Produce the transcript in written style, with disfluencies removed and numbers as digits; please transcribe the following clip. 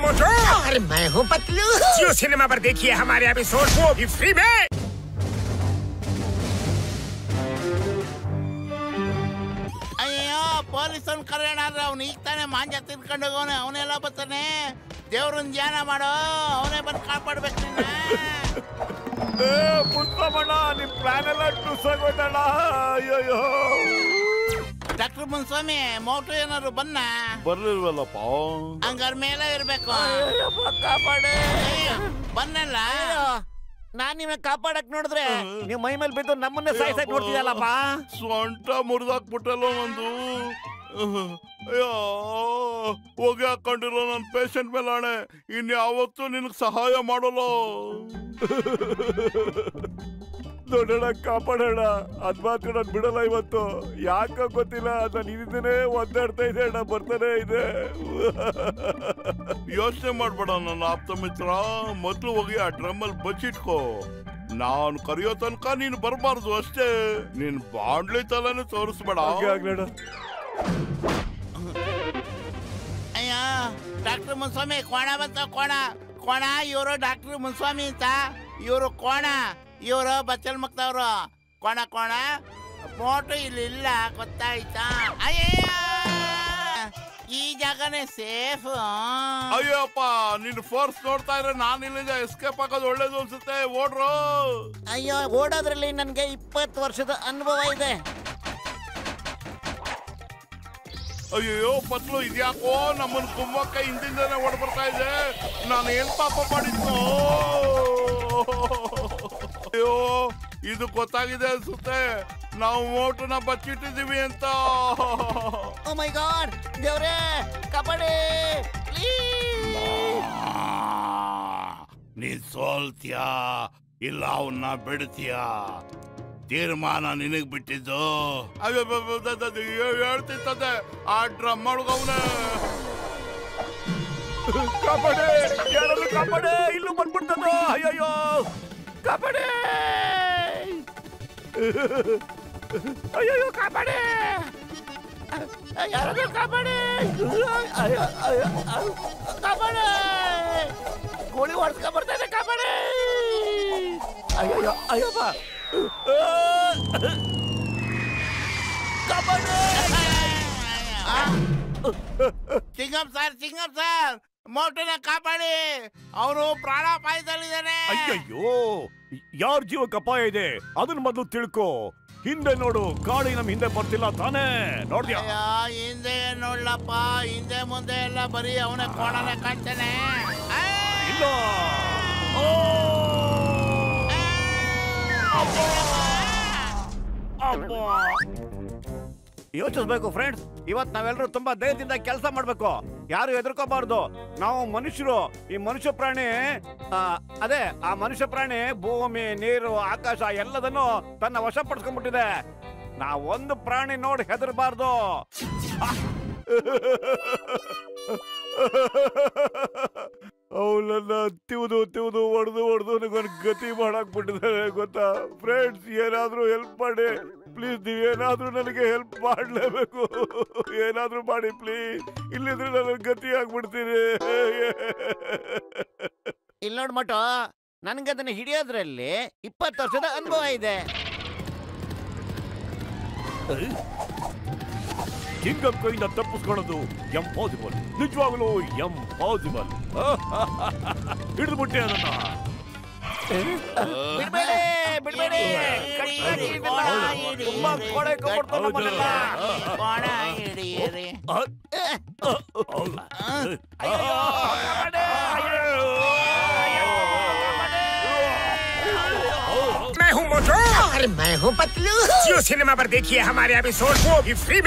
मोटू और मैं हूँ पतलू। जियो सिनेमा पर देखिए हमारे एपिसोड, वो भी फ्री में। ಅಯ್ಯೋ ಪೊಲೀಸನ್ ಕರೆಯೋಣ ಅಂದ್ರೆ ಅವ್ನು ಈಗ ತಾನೇ ಮಾಂಜ ತಿನ್ಕೊಂಡು ಹೋಗೋನೆ, ಅವನೆಲ್ಲ ಬರ್ತಾನೆ. ದೇವ್ರನ್ ಧ್ಯಾನ ಮಾಡೋ, ಅವನೇ ಬಂದು ಕಾಪಾಡ್ಬೇಕು ನಿನ್ನ. ಮುನ್ಸಮಣ್ಣ, ನಿಮ್ ಪ್ಲಾನ್ ಎಲ್ಲ ಟುಸ್ಸಾಗೋಯ್ತಣ್ಣ. ಅಯ್ಯೋ ಡಾಕ್ಟರ್ ಮುನ್ಸ್ವಾಮಿ, ಮೋಟು ಏನಾದ್ರು ಬನ್ನ ಬರ್ಲಿಲ್ವಲ್ಲಪ್ಪ. ಹಂಗಾರ ಮೇಲೆ ಇರ್ಬೇಕು. ಕಾಪಾಡೆ ಬನ್ನಲ್ಲ. ನಾನ್ ನಿಮ್ಮನ್ನ ಕಾಪಾಡಕ್ ನೋಡಿದ್ರೆ ನೀವ್ ಮೈ ಮೇಲೆ ಬಿದ್ದು ನಮ್ಮನ್ನೇ ಸಾಯ್ಸಕ್ ನೋಡ್ತಿದಲ್ಲಪ್ಪ. ಸೊಂಟ ಮುರಿದಾಕ್ಬಿಟ್ಟಲ್ಲ ನಂದು. ಅಯ್ಯೋ, ಹೋಗಿ ಹಾಕೊಂಡಿರೋ ನನ್ನ ಪೇಷಂಟ್ ಮೇಲೆ ಆಣೆ, ಇನ್ಯಾವತ್ತೂ ನಿನಗೆ ಸಹಾಯ ಮಾಡಲ್ಲ. ದೊಡ್ಡಣ್ಣ ಕಾಪಾಡೋಣ, ಅದ್ ಮಾತ್ರ ನಾನು ಬಿಡಲ್ಲ ಇವತ್ತು. ಯಾಕ ಗೊತ್ತಿಲ್ಲ, ನಾನು ಇದನ್ನೇ ಒದ್ದಾಡ್ತಾ ಇದೆ ಅಣ್ಣ, ಬರ್ತಾನೆ ಇದೆ. ಯೋಚನೆ ಮಾಡ್ಬೇಡ ನನ್ನ ಆಪ್ತ ಮಿತ್ರ, ಮೊದ್ಲು ಹೋಗಿ ಆ ಡ್ರಮ್ಮಲ್ಲಿ ಬಚ್ಚಿಟ್ಕೋ. ನಾನು ಕರೆಯೋ ತನಕ ನೀನು ಬರಬಾರ್ದು ಅಷ್ಟೇ. ನೀನ್ ಬಾಂಡ್ಲಿ ತಲನೇ ತೋರಿಸ್ಬೇಡ. ಅಯ್ಯೋ ಡಾಕ್ಟರ್ ಮುನ್ಸ್ವಾಮಿ, ಕೋಣ ಬಂತ ಕೋಣ. ಕೋಣ ಇವರು ಡಾಕ್ಟರ್ ಮುನ್ಸ್ವಾಮಿ ಅಂತ, ಇವರು ಕೋಣ, ಇವರು ಬಚ್ಚಲ್ ಮಕ್ತವ್ರು. ಕೋಣ ಕೋಣ ಮೋಟು ಇಲ್ಲಿ ಇಲ್ಲ, ಗೊತ್ತಾಯ್ತಾ? ಅಯ್ಯಯ್ಯ, ಈ ಜಾಗನೇ ಸೇಫ್. ಅಯ್ಯಪ್ಪ, ನಿನ್ ಫೋರ್ಸ್ ನೋಡ್ತಾ ಇದ್ರೆ ನಾನು ಇಲ್ಲಿಂದ ಎಸ್ಕೇಪ್ ಆಗೋದು ಒಳ್ಳೇದು ಅನ್ಸುತ್ತೆ. ಓಡ್ರು. ಅಯ್ಯೋ, ಓಡೋದ್ರಲ್ಲಿ ನನ್ಗೆ 20 ವರ್ಷದ ಅನುಭವ ಇದೆ. ಅಯ್ಯೋ ಪತ್ಲು, ಇದ್ಯಾಕೋ ನಮ್ಮನ್ ಕುಮ್ಮಕ್ಕ ಹಿಂದಿಂದನೇ ಓಡ್ ಬರ್ತಾ ಇದೆ. ನಾನು ಏನ್ ಪಾಪ ಮಾಡಿದ್ನು? ಅಯ್ಯೋ, ಇದು ಗೊತ್ತಾಗಿದೆ ಅನ್ಸುತ್ತೆ, ನಾವು ಮೋಟುನ ಬಚ್ಚಿಟ್ಟಿದೀವಿ ಅಂತ. ಓ ಮೈ ಗಾಡ್, ದೇವ್ರೇ ಕಾಪಾಡಿ. ನೀನ್ ಸೋಲ್ತೀಯಾ ಇಲ್ಲ ಅವನ್ನ ಬಿಡ್ತೀಯಾ? ತೀರ್ಮಾನ ನಿನಗ್ ಬಿಟ್ಟಿದ್ದು. ಹೇಳ್ತಿರ್ತದೆ ಆ ಡ್ರಮ್ ಮಾಡುವವನೇ. ಕಾಪಾಡೆ, ಯಾರಾದ್ರೂ ಕಾಪಾಡೆ, ಇಲ್ಲೂ ಬಂದ್ಬಿಡ್ತದ. ಅಯ್ಯಯ್ಯೋ, ಕಾಪಾಡೆ, ಅಯ್ಯಯ್ಯೋ ಕಾಪಾಡೆ, ಯಾರಾದ್ರೂ ಕಾಪಾಡಿ, ಕಾಪಾಡಿ, ಗೋಳಿ ಹೊಡ್ಸ್ಕೊಂಡ್ ಬರ್ತಾ ಇದೆ, ಕಾಪಾಡಿ. ಅಯ್ಯಯ್ಯೋ, ಅಯ್ಯಪ್ಪ, ಸಿಂಗಂ ಸರ್, ಮೋಟುನ ಕಾಪಾಡಿ, ಅವನು ಪ್ರಾಣಾಪಾಯದಲ್ಲಿದ್ದಾನೆ. ಅಯ್ಯಯ್ಯೋ, ಯಾರ ಜೀವಕ್ಕೆ ಅಪಾಯ ಇದೆ ಅದನ್ನ ಮೊದಲು ತಿಳ್ಕೊ. ಹಿಂದೆ ನೋಡು, ಗಾಳಿ ನಮ್ ಹಿಂದೆ ಬರ್ತಿಲ್ಲ ತಾನೇ? ನೋಡ್ದ್ಯಾ? ಹಿಂದೆ ನೋಡ್ಲಪ್ಪ, ಹಿಂದೆ ಮುಂದೆ ಎಲ್ಲ ಬರೀ ಅವನ ಕೋಣನೆ ಕಾಣ್ತಾನೆ. ಇಲ್ಲ, ಯೋಚಿಸ್ಬೇಕು ಫ್ರೆಂಡ್ಸ್. ಇವತ್ ನಾವೆಲ್ಲರೂ ತುಂಬಾ ಧೈರ್ಯದಿಂದ ಕೆಲಸ ಮಾಡ್ಬೇಕು. ಯಾರು ಹೆದರ್ಕೋಬಾರ್ದು. ನಾವು ಮನುಷ್ಯರು, ಈ ಮನುಷ್ಯ ಪ್ರಾಣಿ, ಅದೇ ಆ ಮನುಷ್ಯ ಪ್ರಾಣಿ ಭೂಮಿ, ನೀರು, ಆಕಾಶ ಎಲ್ಲದನ್ನು ತನ್ನ ವಶಪಡಿಸ್ಕೊಂಡ್ಬಿಟ್ಟಿದೆ. ನಾವೊಂದು ಪ್ರಾಣಿ ನೋಡಿ ಹೆದರ್ಬಾರ್ದು. ಅವಳನ್ನ ತಿವ್ದು ಹೊಡೆದು ನನಗೊಂದು ಗತಿ ಮಾಡಾಕ್ಬಿಟ್ಟಿದ್ದಾರೆ ಗೊತ್ತಾ? ಫ್ರೆಂಡ್ಸ್, ಏನಾದ್ರೂ ಹೆಲ್ಪ್ ಮಾಡಿ ಪ್ಲೀಸ್. ನೀವೇನಾದ್ರೂ ನನಗೆ ಹೆಲ್ಪ್ ಮಾಡ್ಲೇಬೇಕು. ಏನಾದ್ರೂ ಮಾಡಿ ಪ್ಲೀಸ್, ಇಲ್ಲಿದ್ರೆ ನನ್ನ ಗತಿ ಆಗ್ಬಿಡ್ತೀನಿ. ಇಲ್ಲಿ ನೋಡ್ ಮಟು, ನನ್ಗೆ ಅದನ್ನ ಹಿಡಿಯೋದ್ರಲ್ಲಿ 20 ವರ್ಷದ ಅನುಭವ ಇದೆ. ಕಿಂಗಂ ಕೈಯಿಂದ ತಪ್ಪಿಸ್ಕೊಳ್ಳೋದು ಎಂಪಾಸಿಬಲ್, ನಿಜವಾಗಲೂ ಎಂಪಾಸಿಬಲ್. ಹಿಡಿದ್ಬಿಟ್ಟೆ ಅದನ್ನ. ಬಿಡ್ಬೇಡಿ, ತುಂಬಾ ಕೊಡೆ ಕೊಡ್ತಾನೆ ನಮ್ಮನ್ನೆಲ್ಲ. ಕೋಣ ಹಿಡಿಯಿರಿ. मैं हूँ मोटू और मैं हूँ पतलू। जियो सिनेमा पर देखिए हमारे एपिसोड, वो भी फ्री में।